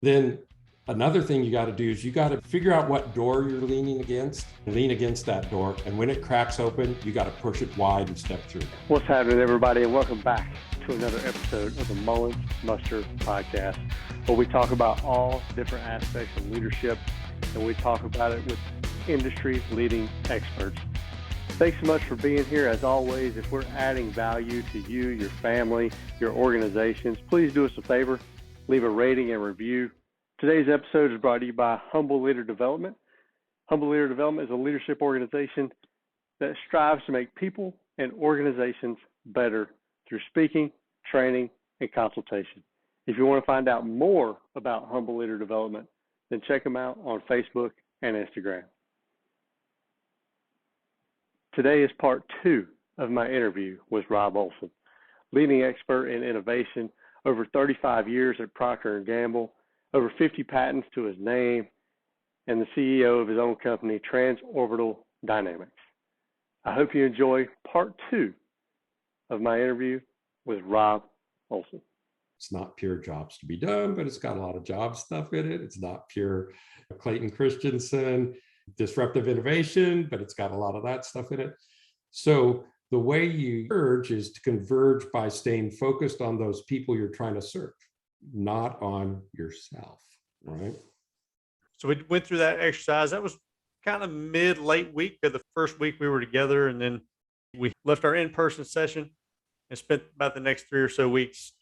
Then another thing you got to do is you got to figure out what door you're leaning against, lean against that door. And when it cracks open, you got to push it wide and step through. What's happening, everybody, and welcome back to another episode of the Mullins Muster Podcast, where we talk about all different aspects of leadership, and we talk about it with industry-leading experts. Thanks so much for being here. As always, if we're adding value to you, your family, your organizations, please do us a favor, leave a rating and review. Today's episode is brought to you by Humble Leader Development. Humble Leader Development is a leadership organization that strives to make people and organizations better through speaking, training, and consultation. If you want to find out more about Humble Leader Development, then check them out on Facebook and Instagram. Today is part 2 of my interview with Robb Olsen, leading expert in innovation, over 35 years at Proctor and Gamble, over 50 patents to his name, and the CEO of his own company, TransOrbital Dynamics. I hope you enjoy part 2 of my interview with Robb Olsen. It's not pure jobs to be done, but it's got a lot of job stuff in it. It's not pure Clayton Christensen, disruptive innovation, but it's got a lot of that stuff in it. So the way you converge is to converge by staying focused on those people you're trying to serve, not on yourself, right? So we went through that exercise. That was kind of late week of the first week we were together. And then we left our in-person session and spent about the next 3 or so weeks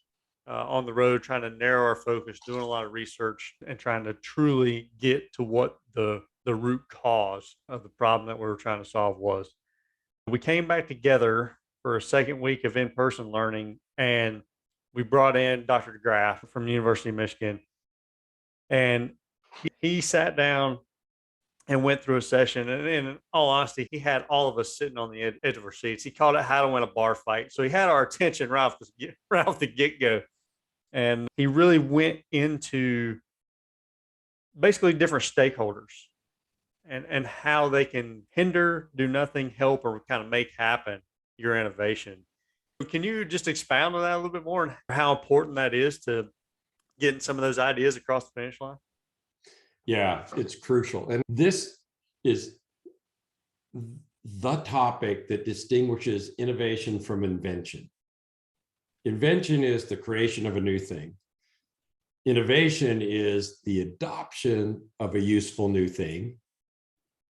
on the road trying to narrow our focus, doing a lot of research and trying to truly get to what the root cause of the problem that we were trying to solve was. We came back together for a second week of in-person learning, and we brought in Dr. DeGraff from the University of Michigan. And he sat down and went through a session. And in all honesty, he had all of us sitting on the edge of our seats. He called it How to Win a Bar Fight. So he had our attention right off the get-go. And he really went into basically different stakeholders and how they can hinder, do nothing, help, or kind of make happen your innovation. Can you just expound on that a little bit more and how important that is to getting some of those ideas across the finish line? Yeah, it's crucial. And this is the topic that distinguishes innovation from invention. Invention is the creation of a new thing. Innovation is the adoption of a useful new thing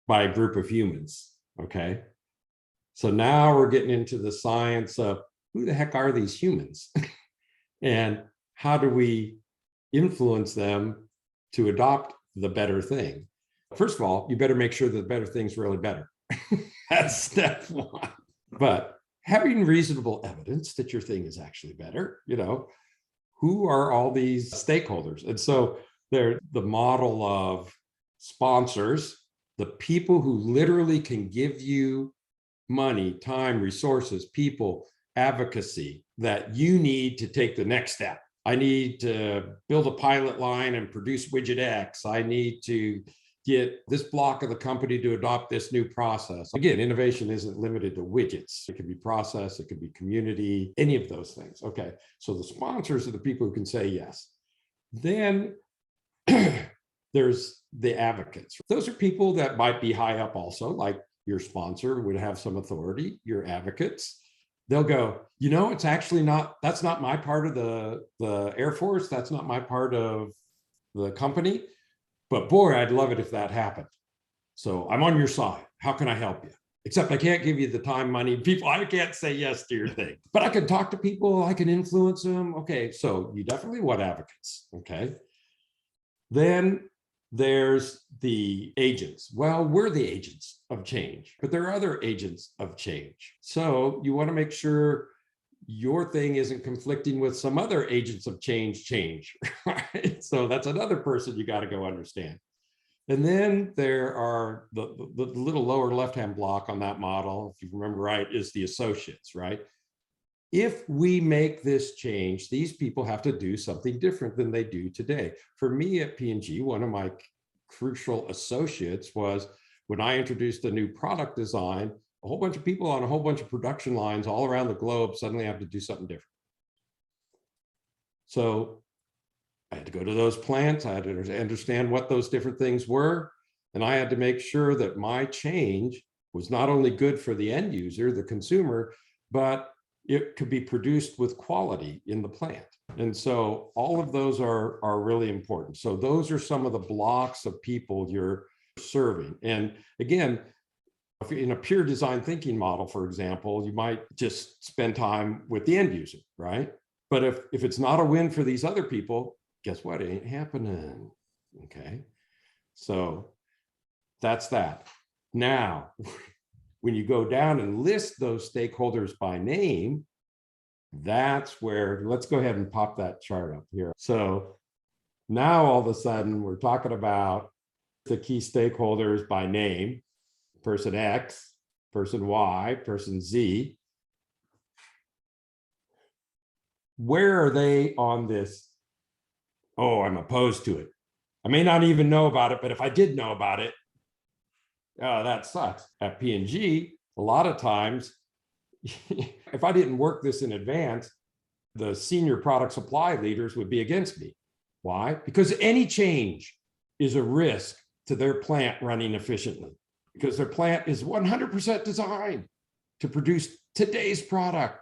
by a group of humans, okay? So now we're getting into the science of who the heck are these humans? And how do we influence them to adopt the better thing? First of all, you better make sure that the better thing's really better. That's step one. But having reasonable evidence that your thing is actually better, who are all these stakeholders? And so they're the model of sponsors, the people who literally can give you money, time, resources, people, advocacy that you need to take the next step. I need to build a pilot line and produce widget X. I need to get this block of the company to adopt this new process. Again, innovation isn't limited to widgets. It could be process, it could be community, any of those things. Okay, so the sponsors are the people who can say yes. Then there's the advocates. Those are people that might be high up also, like your sponsor would have some authority, your advocates. They'll go, it's actually that's not my part of the Air Force. That's not my part of the company. But boy, I'd love it if that happened. So I'm on your side. How can I help you? Except I can't give you the time, money, people. I can't say yes to your thing. But I can talk to people. I can influence them. Okay, so you definitely want advocates. Okay. Then there's the agents. Well, we're the agents of change, but there are other agents of change. So you want to make sure your thing isn't conflicting with some other agents of change, right? So that's another person you got to go understand. And then there are the little lower left-hand block on that model, if you remember right, is the associates, right? If we make this change, these people have to do something different than they do today. For me at P&G, one of my crucial associates was when I introduced a new product design, a whole bunch of people on a whole bunch of production lines all around the globe suddenly have to do something different. So I had to go to those plants. I had to understand what those different things were. And I had to make sure that my change was not only good for the end user, the consumer, but it could be produced with quality in the plant. And so all of those are really important. So those are some of the blocks of people you're serving. And again, if in a pure design thinking model, for example, you might just spend time with the end user, right? But if it's not a win for these other people, guess what? It ain't happening. Okay. So that's that. Now, when you go down and list those stakeholders by name, that's where, let's go ahead and pop that chart up here. So now all of a sudden we're talking about the key stakeholders by name, person X, person Y, person Z. Where are they on this? Oh, I'm opposed to it. I may not even know about it, but if I did know about it, oh, that sucks. At P&G, a lot of times, if I didn't work this in advance, the senior product supply leaders would be against me. Why? Because any change is a risk to their plant running efficiently, because their plant is 100% designed to produce today's product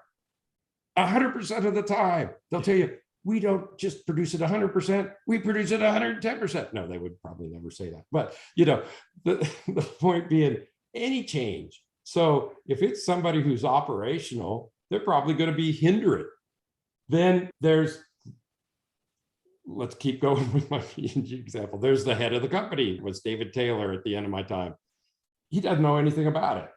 100% of the time. They'll tell you, we don't just produce it 100%, we produce it 110%. No, they would probably never say that. But the point being, any change. So if it's somebody who's operational, they're probably going to be hindered. Then there's, let's keep going with my P&G example. There's the head of the company, was David Taylor at the end of my time. He doesn't know anything about it.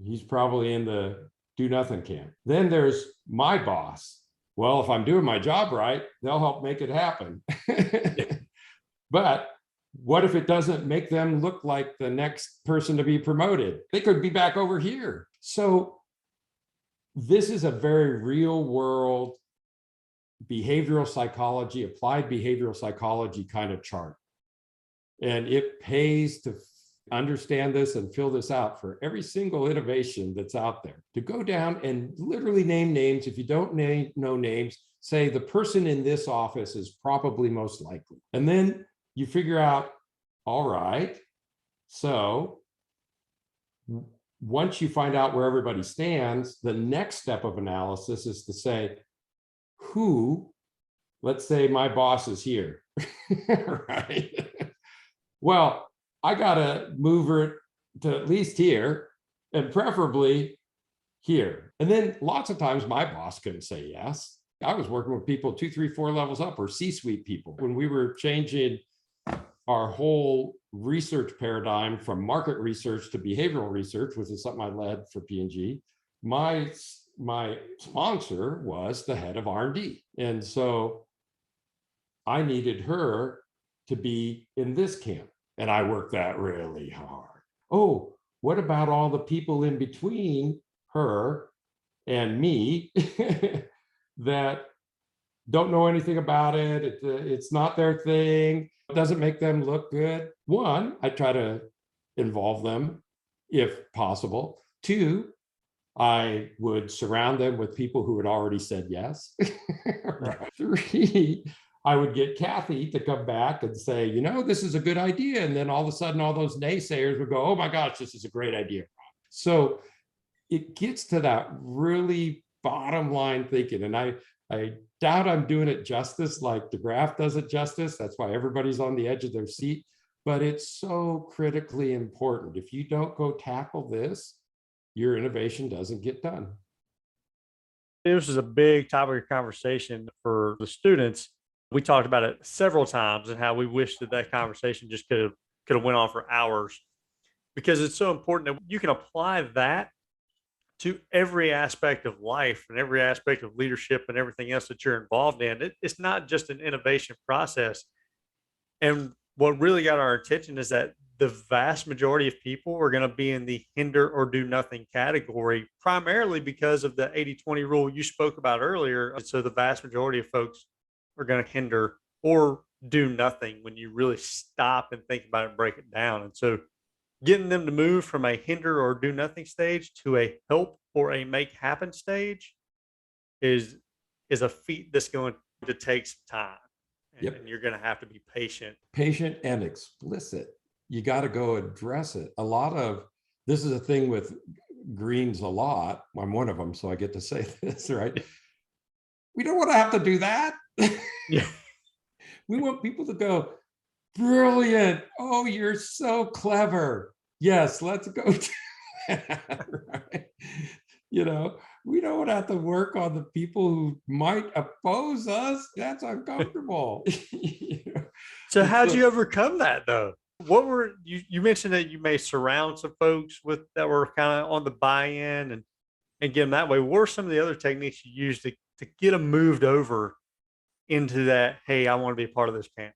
He's probably in the do nothing camp. Then there's my boss. Well, if I'm doing my job right, they'll help make it happen. But what if it doesn't make them look like the next person to be promoted? They could be back over here. So this is a very real world behavioral psychology, applied behavioral psychology kind of chart. And it pays to understand this and fill this out for every single innovation that's out there, to go down and literally name names. If you don't know names, say the person in this office is probably most likely. And then you figure out, all right, so once you find out where everybody stands, the next step of analysis is to say, who, let's say my boss is here, right? Well, I got to move her to at least here and preferably here. And then lots of times my boss couldn't say yes. I was working with people 2, 3, 4 levels up, or C-suite people. When we were changing our whole research paradigm from market research to behavioral research, which is something I led for P&G, my sponsor was the head of R&D. And so I needed her to be in this camp. And I worked that really hard. Oh, what about all the people in between her and me that don't know anything about it? It's not their thing. It doesn't make them look good. One, I try to involve them if possible. Two, I would surround them with people who had already said yes. Three, I would get Kathy to come back and say, this is a good idea. And then all of a sudden, all those naysayers would go, oh my gosh, this is a great idea. So it gets to that really bottom line thinking. And I doubt I'm doing it justice like the graph does it justice. That's why everybody's on the edge of their seat. But it's so critically important. If you don't go tackle this, your innovation doesn't get done. This is a big topic of conversation for the students. We talked about it several times and how we wish that conversation just could have went on for hours, because it's so important that you can apply that to every aspect of life and every aspect of leadership and everything else that you're involved in. It's not just an innovation process. And what really got our attention is that the vast majority of people are going to be in the hinder or do nothing category, primarily because of the 80-20 rule you spoke about earlier. So the vast majority of folks are going to hinder or do nothing when you really stop and think about it and break it down. And so getting them to move from a hinder or do nothing stage to a help or a make happen stage is a feat that's going to take some time. Yep. And you're going to have to be patient. Patient and explicit. You got to go address it. A lot of this is a thing with greens a lot. I'm one of them, so I get to say this, right? We don't want to have to do that. Yeah. We want people to go, brilliant. Oh, you're so clever. Yes, let's go do that, right? You know, we don't have to work on the people who might oppose us. That's uncomfortable. You know? So how'd you overcome that though? What were you mentioned that you may surround some folks with that were kind of on the buy-in and get them that way. What are some of the other techniques you use to get them moved over into that, hey, I want to be a part of this camp?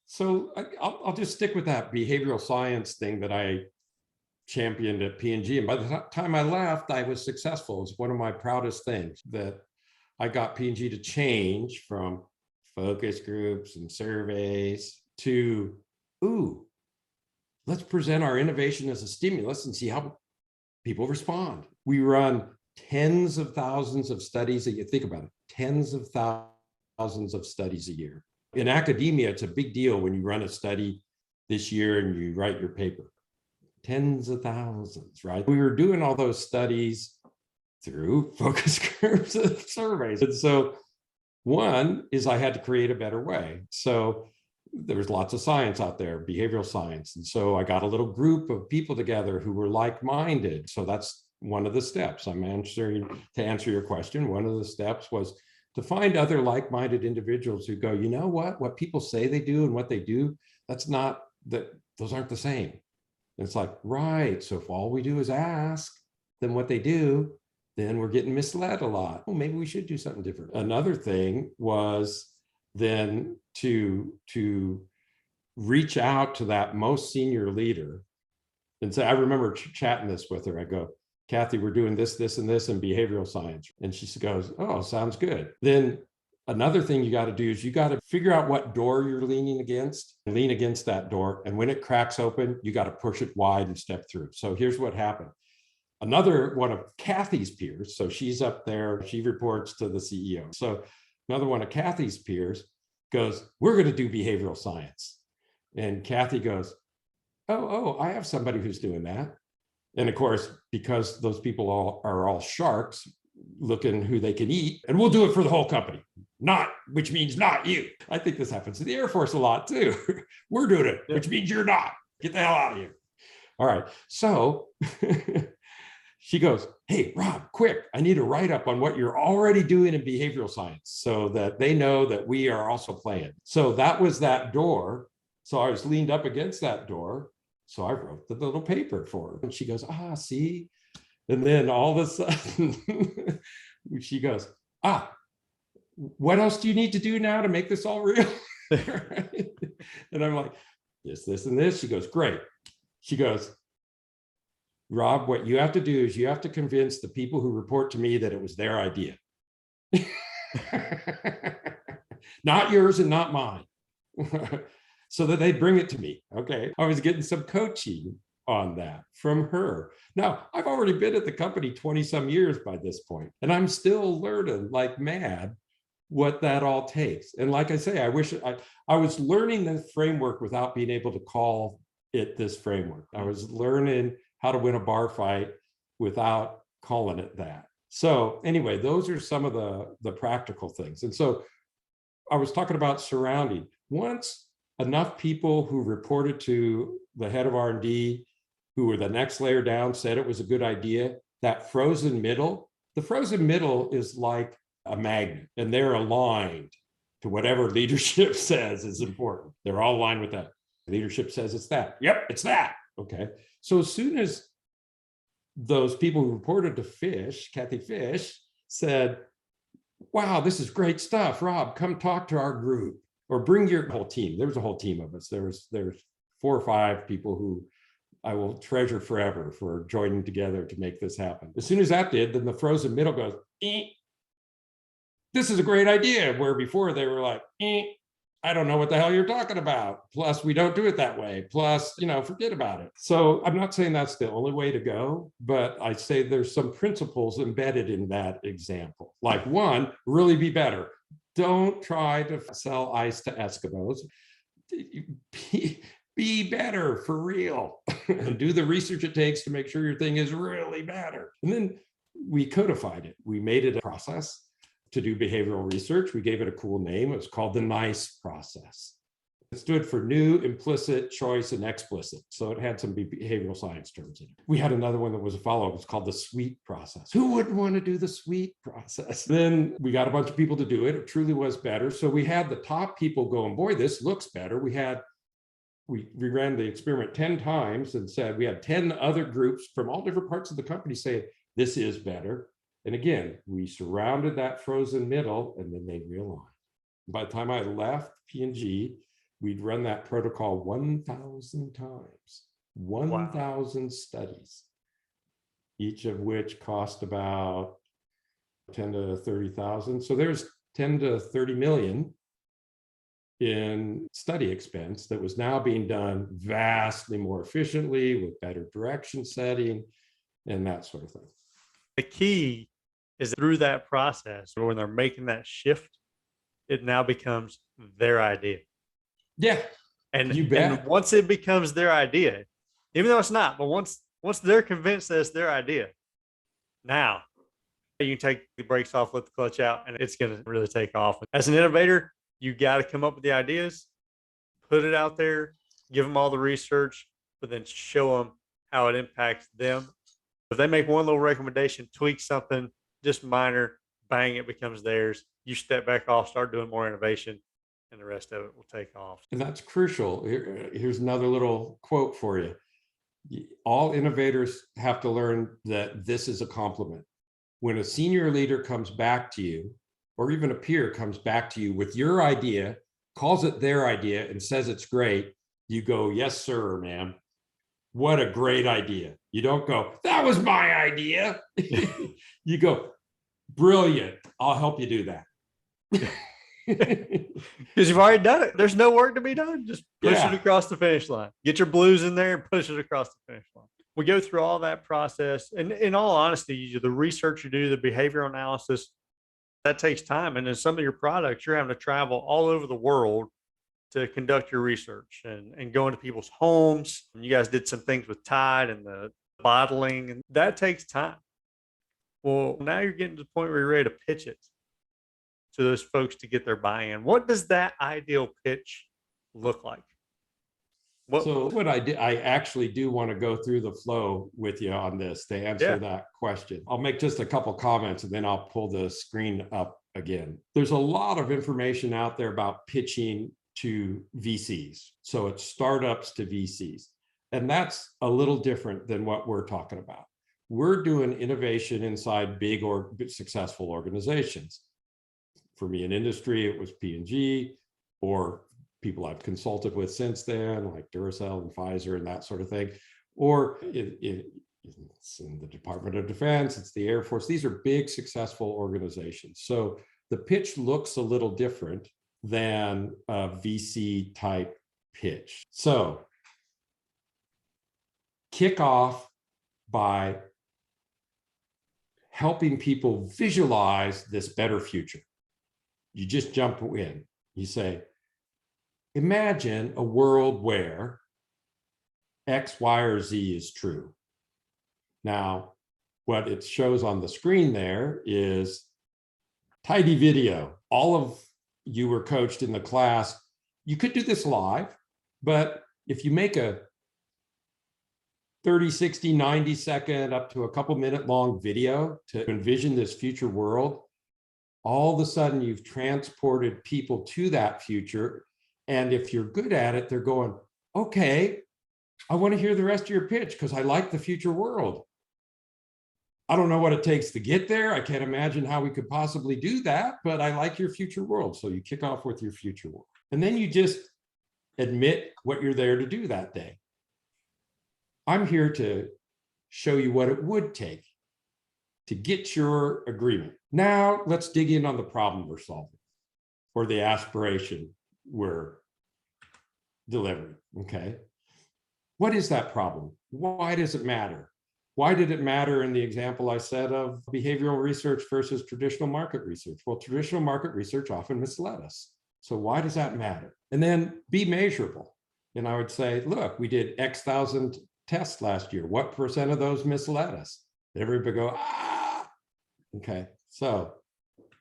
So I'll just stick with that behavioral science thing that I championed at P&G. And by the time I left, I was successful. It's one of my proudest things that I got P&G to change from focus groups and surveys to, ooh, let's present our innovation as a stimulus and see how people respond. We run tens of thousands of studies a year. Think about it, tens of thousands of studies a year. In academia, it's a big deal when you run a study this year and you write your paper. Tens of thousands, right? We were doing all those studies through focus groups and surveys. And so one is I had to create a better way. So there was lots of science out there, behavioral science. And so I got a little group of people together who were like-minded. So that's one of the steps. I'm answering to answer your question. One of the steps was to find other like-minded individuals who go, you know what people say they do and what they do, that's not that, those aren't the same. And it's like, right. So if all we do is ask them what they do, then we're getting misled a lot. Well, maybe we should do something different. Another thing was then to reach out to that most senior leader and say, I remember chatting this with her. I go, Kathy, we're doing this, this, and this in behavioral science. And she goes, oh, sounds good. Then another thing you got to do is you got to figure out what door you're leaning against, and lean against that door. And when it cracks open, you got to push it wide and step through. So here's what happened. Another one of Kathy's peers, so she's up there, she reports to the CEO. So another one of Kathy's peers goes, we're going to do behavioral science. And Kathy goes, oh, I have somebody who's doing that. And of course, because those people are all sharks looking who they can eat, and we'll do it for the whole company, which means not you. I think this happens to the Air Force a lot too. We're doing it, which means you're not. Get the hell out of here. All right. So she goes, hey, Rob, quick, I need a write-up on what you're already doing in behavioral science so that they know that we are also playing. So that was that door. So I was leaned up against that door. So I wrote the little paper for her. And she goes, see? And then all of a sudden, she goes, what else do you need to do now to make this all real? And I'm like, this, and this. She goes, great. She goes, Rob, what you have to do is you have to convince the people who report to me that it was their idea. Not yours and not mine. So that they bring it to me. Okay. I was getting some coaching on that from her. Now, I've already been at the company 20 some years by this point, and I'm still learning like mad what that all takes. And like I say, I wish I was learning the framework without being able to call it this framework. I was learning how to win a bar fight without calling it that. So anyway, those are some of the practical things. And so I was talking about surrounding. Once enough people who reported to the head of R&D, who were the next layer down, said it was a good idea, that frozen middle, the frozen middle is like a magnet, and they're aligned to whatever leadership says is important. They're all aligned with that. Leadership says it's that. Yep, it's that. Okay. So as soon as those people who reported to Kathy Fish, said, wow, this is great stuff. Rob, come talk to our group or bring your whole team. There was a whole team of us. There's 4 or 5 people who I will treasure forever for joining together to make this happen. As soon as that did, then the frozen middle goes, this is a great idea. Where before they were like, I don't know what the hell you're talking about. Plus, we don't do it that way. Plus, forget about it. So I'm not saying that's the only way to go, but I say there's some principles embedded in that example. Like 1, really be better. Don't try to sell ice to Eskimos. Be better for real and do the research it takes to make sure your thing is really better. And then we codified it. We made it a process to do behavioral research. We gave it a cool name. It was called the NICE process. It stood for new, implicit, choice, and explicit. So it had some behavioral science terms in it. We had another one that was a follow-up. It was called the SWEET process. Who wouldn't want to do the SWEET process? Then we got a bunch of people to do it. It truly was better. So we had the top people going, boy, this looks better. We ran the experiment 10 times and said we had 10 other groups from all different parts of the company say, this is better. And again, we surrounded that frozen middle and then they realigned. By the time I left P&G, we'd run that protocol 1,000 times, 1,000 studies, each of which cost about 10 to 30,000. So there's 10 to 30 million in study expense that was now being done vastly more efficiently with better direction setting and that sort of thing. The key is through that process, or when they're making that shift, it now becomes their idea. Yeah, and you bet. And once it becomes their idea, even though it's not, but once they're convinced that it's their idea, now you can take the brakes off, let the clutch out, and it's going to really take off. As an innovator, you got to come up with the ideas, put it out there, give them all the research, but then show them how it impacts them. If they make one little recommendation, tweak something, just minor, bang, it becomes theirs. You step back off, start doing more innovation, and the rest of it will take off. And that's crucial. Here's another little quote for you. All innovators have to learn that this is a compliment. When a senior leader comes back to you, or even a peer comes back to you with your idea, calls it their idea and says it's great, you go, yes, sir, ma'am. What a great idea. You don't go, that was my idea. You go, brilliant. I'll help you do that. Because you've already done it. There's no work to be done. Just push it across the finish line. Get your blues in there and push it across the finish line. We go through all that process. And in all honesty, the research you do, the behavioral analysis, that takes time. And in some of your products, you're having to travel all over the world to conduct your research and go into people's homes. And you guys did some things with Tide and the bottling, and that takes time. Well, now you're getting to the point where you're ready to pitch it to those folks to get their buy-in. What does that ideal pitch look like? What I actually do want to go through the flow with you on this to answer that question. I'll make just a couple comments and then I'll pull the screen up again. There's a lot of information out there about pitching to VCs. So it's startups to VCs. And that's a little different than what we're talking about. We're doing innovation inside big or successful organizations. For me in industry, it was P&G, or people I've consulted with since then, like Duracell and Pfizer and that sort of thing. Or it's in the Department of Defense, it's the Air Force. These are big, successful organizations. So the pitch looks a little different than a VC type pitch. So kick off by helping people visualize this better future. You just jump in. You say, imagine a world where X, Y, or Z is true. Now, what it shows on the screen there is tidy video. All of you were coached in the class. You could do this live, but if you make a 30, 60, 90 second, up to a couple minute long video to envision this future world, all of a sudden you've transported people to that future. And if you're good at it, they're going, okay, I want to hear the rest of your pitch because I like the future world. I don't know what it takes to get there. I can't imagine how we could possibly do that, but I like your future world. So you kick off with your future world. And then you just admit what you're there to do that day. I'm here to show you what it would take to get your agreement. Now let's dig in on the problem we're solving or the aspiration we're delivering, okay? What is that problem? Why does it matter? Why did it matter in the example I said of behavioral research versus traditional market research? Well, traditional market research often misled us. So why does that matter? And then be measurable. And I would say, look, we did X thousand tests last year. What percent of those misled us? Everybody go, ah, okay. So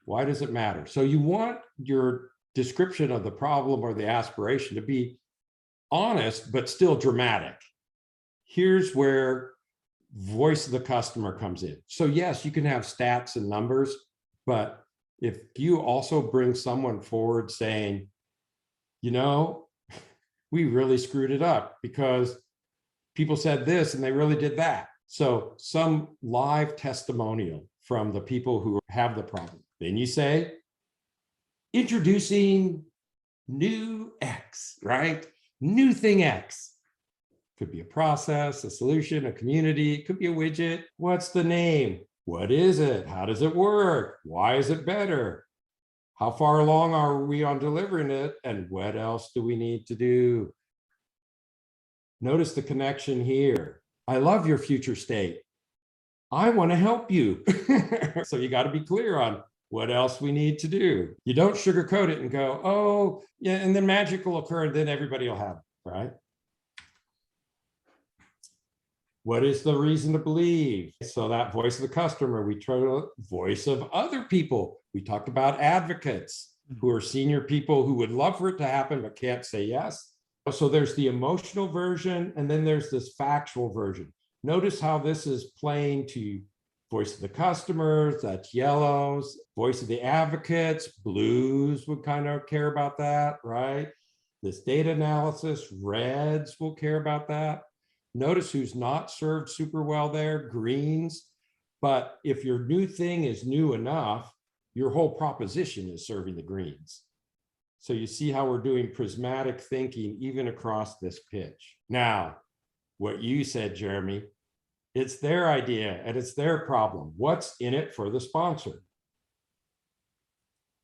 why does it matter? So you want your description of the problem or the aspiration to be honest, but still dramatic. Here's where voice of the customer comes in. So yes, you can have stats and numbers, but if you also bring someone forward saying, you know, we really screwed it up because people said this and they really did that. So some live testimonial from the people who have the problem. Then you say, introducing new X, right? New thing X. Could be a process, a solution, a community. It could be a widget. What's the name? What is it? How does it work? Why is it better? How far along are we on delivering it? And what else do we need to do? Notice the connection here. I love your future state. I want to help you. So you got to be clear on what else we need to do. You don't sugarcoat it and go, oh, yeah, and then magic will occur and then everybody will have it, right? What is the reason to believe? So that voice of the customer, we try to voice of other people. We talked about advocates who are senior people who would love for it to happen, but can't say yes. So there's the emotional version, and then there's this factual version. Notice how this is playing to voice of the customers, that's yellows, voice of the advocates, blues would kind of care about that, right? This data analysis, reds will care about that. Notice who's not served super well there, greens. But if your new thing is new enough, your whole proposition is serving the greens. So you see how we're doing prismatic thinking even across this pitch. Now, what you said, Jeremy, it's their idea and it's their problem. What's in it for the sponsor?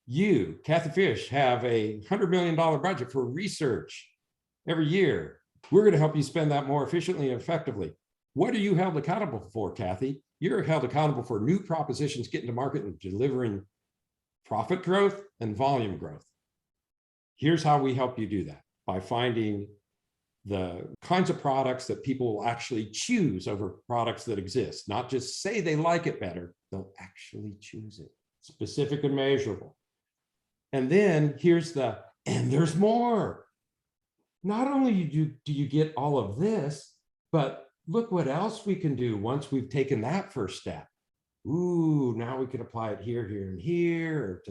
You, Kathy Fish, have a $100 million budget for research every year. We're going to help you spend that more efficiently and effectively. What are you held accountable for, Kathy? You're held accountable for new propositions getting to market and delivering profit growth and volume growth. Here's how we help you do that, by finding the kinds of products that people will actually choose over products that exist, not just say they like it better, they'll actually choose it, specific and measurable. And then here's the, and there's more. Not only do you get all of this, but look what else we can do once we've taken that first step. Ooh, now we can apply it here, here, and here.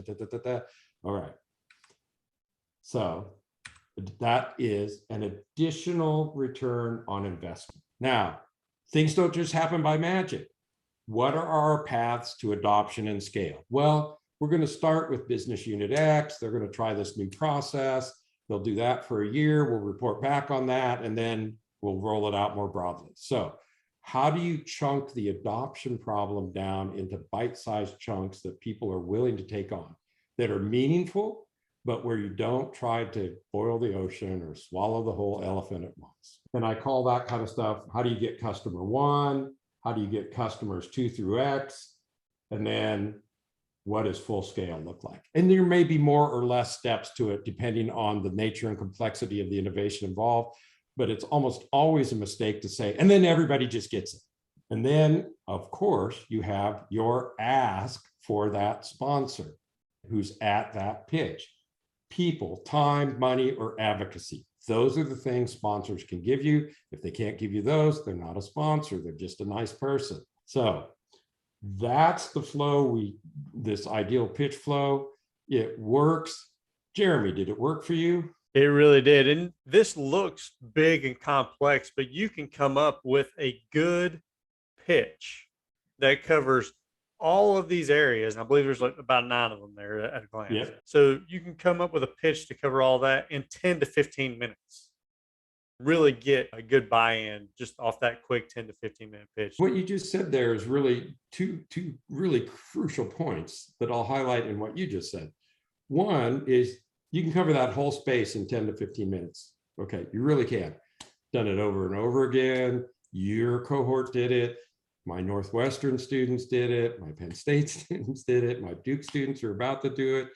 All right. So that is an additional return on investment. Now, things don't just happen by magic. What are our paths to adoption and scale? Well, we're going to start with business unit X. They're going to try this new process. They'll do that for a year. We'll report back on that, and then we'll roll it out more broadly. So how do you chunk the adoption problem down into bite-sized chunks that people are willing to take on, that are meaningful, but where you don't try to boil the ocean or swallow the whole elephant at once? And I call that kind of stuff, how do you get customer 1? How do you get customers 2 through X? And then what does full scale look like? And there may be more or less steps to it depending on the nature and complexity of the innovation involved, but it's almost always a mistake to say, and then everybody just gets it. And then, of course, you have your ask for that sponsor who's at that pitch. People, time, money, or advocacy. Those are the things sponsors can give you. If they can't give you those, they're not a sponsor. They're just a nice person. So that's the flow, this ideal pitch flow. It works. Jeremy, did it work for you? It really did. And this looks big and complex, but you can come up with a good pitch that covers all of these areas. I believe there's like about 9 of them there at a glance. Yep. So you can come up with a pitch to cover all that in 10 to 15 minutes. Really get a good buy-in just off that quick 10 to 15 minute pitch. What you just said there is really two really crucial points that I'll highlight in what you just said. One is you can cover that whole space in 10 to 15 minutes. Okay, you really can. Done it over and over again. Your cohort did it. My Northwestern students did it. My Penn State students did it. My Duke students are about to do it.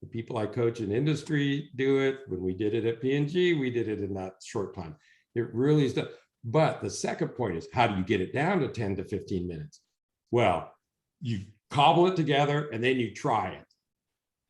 The people I coach in industry do it. When we did it at P&G, we did it in that short time. It really is done. But the second point is, how do you get it down to 10 to 15 minutes? Well, you cobble it together and then you try it.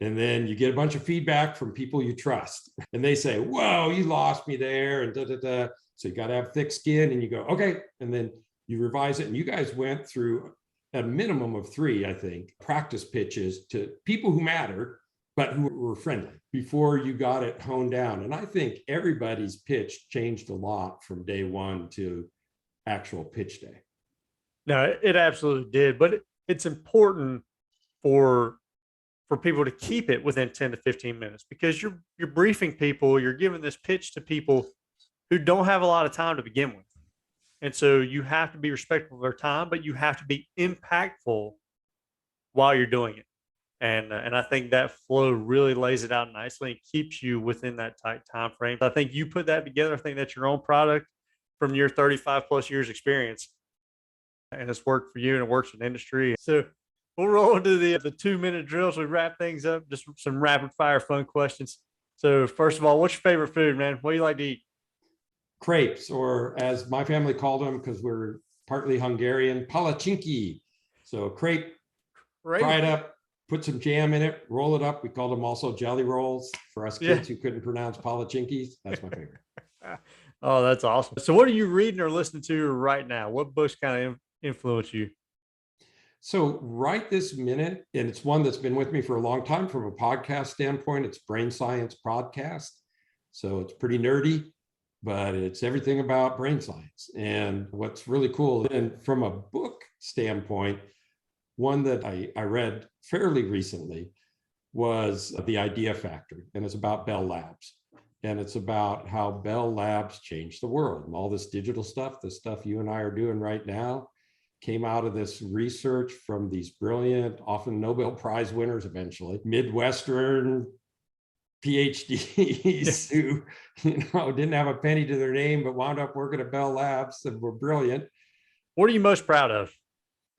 And then you get a bunch of feedback from people you trust. And they say, whoa, you lost me there. And da, da, da. So you got to have thick skin, and you go, okay. And then you revise it. And you guys went through a minimum of 3, I think, practice pitches to people who mattered, but who were friendly before you got it honed down. And I think everybody's pitch changed a lot from day one to actual pitch day. No, it absolutely did. But it's important for people to keep it within 10 to 15 minutes, because you're briefing people, you're giving this pitch to people who don't have a lot of time to begin with. And so you have to be respectful of their time, but you have to be impactful while you're doing it. And I think that flow really lays it out nicely and keeps you within that tight time frame. I think you put that together. I think that's your own product from your 35 plus years experience, and it's worked for you and it works in industry. So we'll roll into the 2-minute drills. We wrap things up, just some rapid fire fun questions. So first of all, what's your favorite food, man? What do you like to eat? Crepes, or as my family called them, because we're partly Hungarian, palacsinki. So a crepe, fry it up, put some jam in it, roll it up. We called them also jelly rolls for us kids who couldn't pronounce palachinkis. That's my favorite. Oh, that's awesome. So what are you reading or listening to right now? What books kind of influence you? So right this minute, and it's one that's been with me for a long time from a podcast standpoint, it's Brain Science Podcast. So it's pretty nerdy, but it's everything about brain science. And what's really cool, and from a book standpoint, one that I read fairly recently was The Idea Factory, and it's about Bell Labs. And it's about how Bell Labs changed the world. And all this digital stuff, the stuff you and I are doing right now, came out of this research from these brilliant, often Nobel Prize winners eventually, Midwestern PhDs who, didn't have a penny to their name, but wound up working at Bell Labs and were brilliant. What are you most proud of?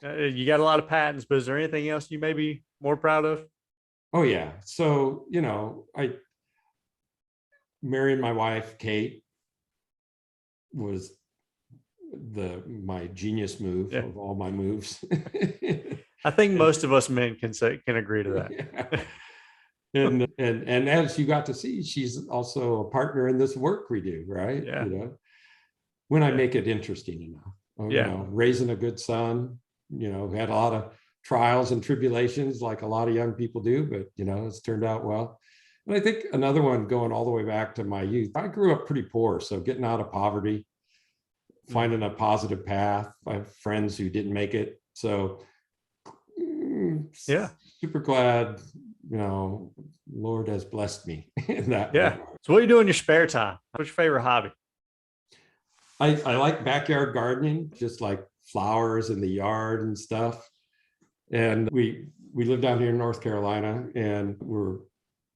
You got a lot of patents, but is there anything else you may be more proud of? Oh yeah. So, marrying my wife, Kate, was my genius move of all my moves. I think most of us men can agree to that. Yeah. And as you got to see, she's also a partner in this work we do, right? Yeah. When I make it interesting enough. Raising a good son, had a lot of trials and tribulations like a lot of young people do, but it's turned out well. And I think another one, going all the way back to my youth, I grew up pretty poor. So getting out of poverty, finding a positive path. I have friends who didn't make it. So super glad, Lord has blessed me in that. Yeah. So what do you do in your spare time? What's your favorite hobby? I like backyard gardening, just like flowers in the yard and stuff. And we live down here in North Carolina, and we're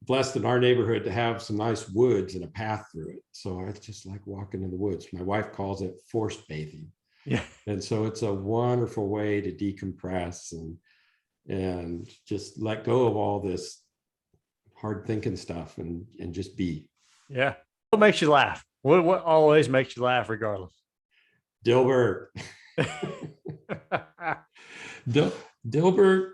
blessed in our neighborhood to have some nice woods and a path through it. So I just like walking in the woods. My wife calls it forced bathing. Yeah. And so it's a wonderful way to decompress and just let go of all this hard thinking stuff and just be. Yeah. What makes you laugh? What always makes you laugh regardless? Dilbert. Dilbert,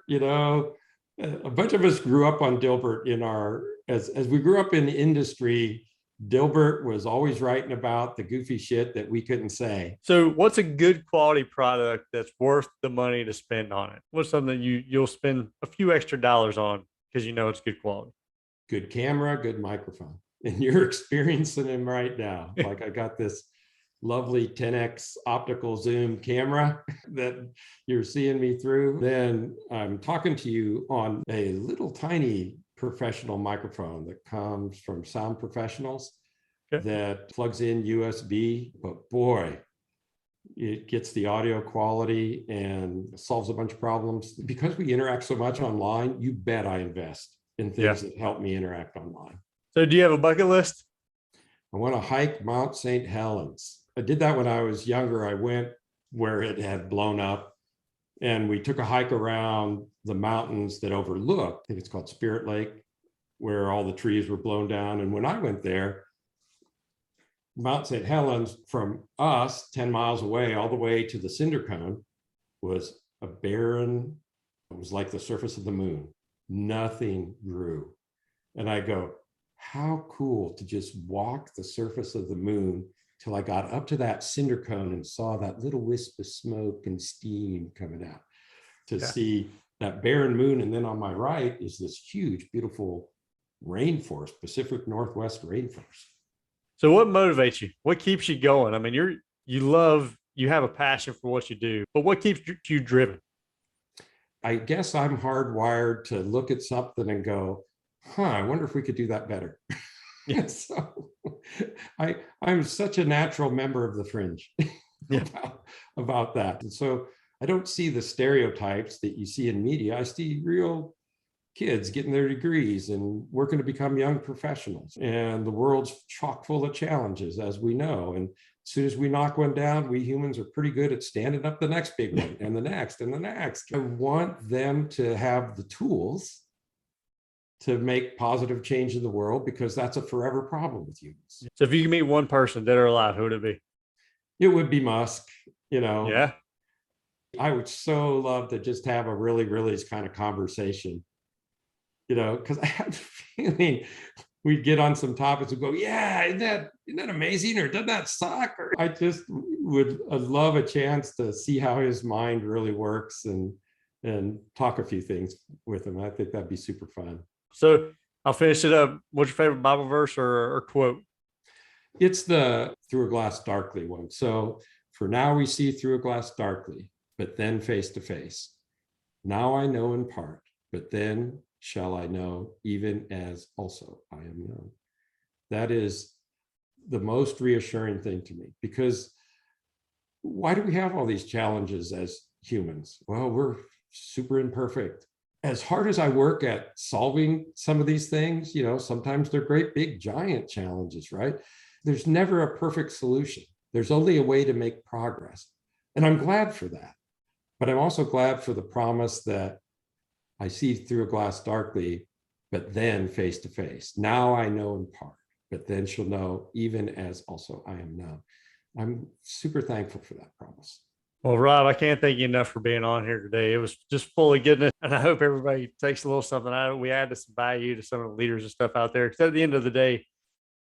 a bunch of us grew up on Dilbert as we grew up in industry. Dilbert was always writing about the goofy shit that we couldn't say. So what's a good quality product that's worth the money to spend on it? What's something you'll spend a few extra dollars on because it's good quality? Good camera, good microphone. And you're experiencing them right now. Like I got this lovely 10x optical zoom camera that you're seeing me through. Then I'm talking to you on a little tiny professional microphone that comes from Sound Professionals that plugs in USB, but boy, it gets the audio quality and solves a bunch of problems. Because we interact so much online, you bet I invest in things that help me interact online. So do you have a bucket list? I want to hike Mount St. Helens. I did that when I was younger. I went where it had blown up And we took a hike around the mountains that overlook, I think it's called Spirit Lake, where all the trees were blown down. And when I went there, Mount St. Helens from us 10 miles away, all the way to the cinder cone, was a barren, it was like the surface of the moon. Nothing grew. And I go, how cool to just walk the surface of the moon till I got up to that cinder cone and saw that little wisp of smoke and steam coming out to see that barren moon. And then on my right is this huge, beautiful rainforest, Pacific Northwest rainforest. So what motivates you? What keeps you going? I mean, you have a passion for what you do, but what keeps you driven? I guess I'm hardwired to look at something and go, I wonder if we could do that better. Yeah. So I'm such a natural member of the fringe about that. And so I don't see the stereotypes that you see in media. I see real kids getting their degrees and working to become young professionals. And the world's chock full of challenges, as we know. And as soon as we knock one down, we humans are pretty good at standing up the next big one and the next and the next. I want them to have the tools to make positive change in the world, because that's a forever problem with humans. So if you can meet one person, dead or alive, who would it be? It would be Musk, Yeah. I would so love to just have a really kind of conversation, because I have the feeling we'd get on some topics and go, yeah, isn't that amazing? Or doesn't that suck? Or I just would love a chance to see how his mind really works and talk a few things with him. I think that'd be super fun. So I'll finish it up. What's your favorite Bible verse or quote? It's the through a glass darkly one. So for now we see through a glass darkly, but then face to face. Now I know in part, but then shall I know, even as also I am known. That is the most reassuring thing to me, because why do we have all these challenges as humans? Well, we're super imperfect. As hard as I work at solving some of these things, sometimes they're great, big, giant challenges, right? There's never a perfect solution. There's only a way to make progress. And I'm glad for that. But I'm also glad for the promise that I see through a glass darkly, but then face to face. Now I know in part, but then she'll know even as also I am known. I'm super thankful for that promise. Well, Rob, I can't thank you enough for being on here today. It was just full of goodness. And I hope everybody takes a little something out of it. We added some value to some of the leaders and stuff out there. Because at the end of the day,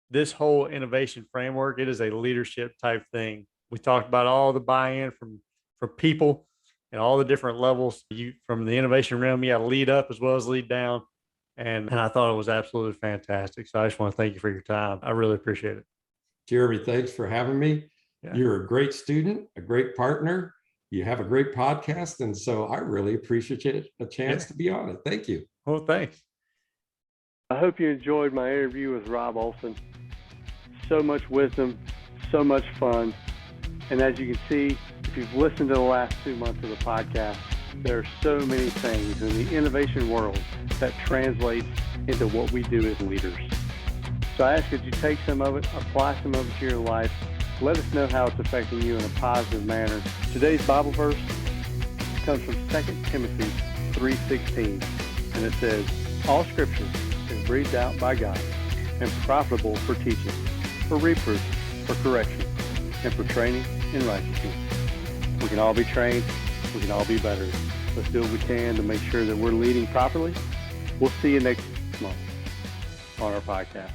this whole innovation framework, it is a leadership type thing. We talked about all the buy-in from people and all the different levels. From the innovation realm, you got to lead up as well as lead down. And I thought it was absolutely fantastic. So I just want to thank you for your time. I really appreciate it. Jeremy, thanks for having me. Yeah. You're a great student, a great partner. You have a great podcast. And so I really appreciate a chance to be on it. Thank you. Well, thanks. I hope you enjoyed my interview with Robb Olsen. So much wisdom, so much fun. And as you can see, if you've listened to the last 2 months of the podcast, there are so many things in the innovation world that translates into what we do as leaders. So I ask that you take some of it, apply some of it to your life. Let us know how it's affecting you in a positive manner. Today's Bible verse comes from 2 Timothy 3:16, and it says, all scripture is breathed out by God and profitable for teaching, for reproof, for correction, and for training in righteousness. We can all be trained. We can all be better. Let's do what we can to make sure that we're leading properly. We'll see you next month on our podcast.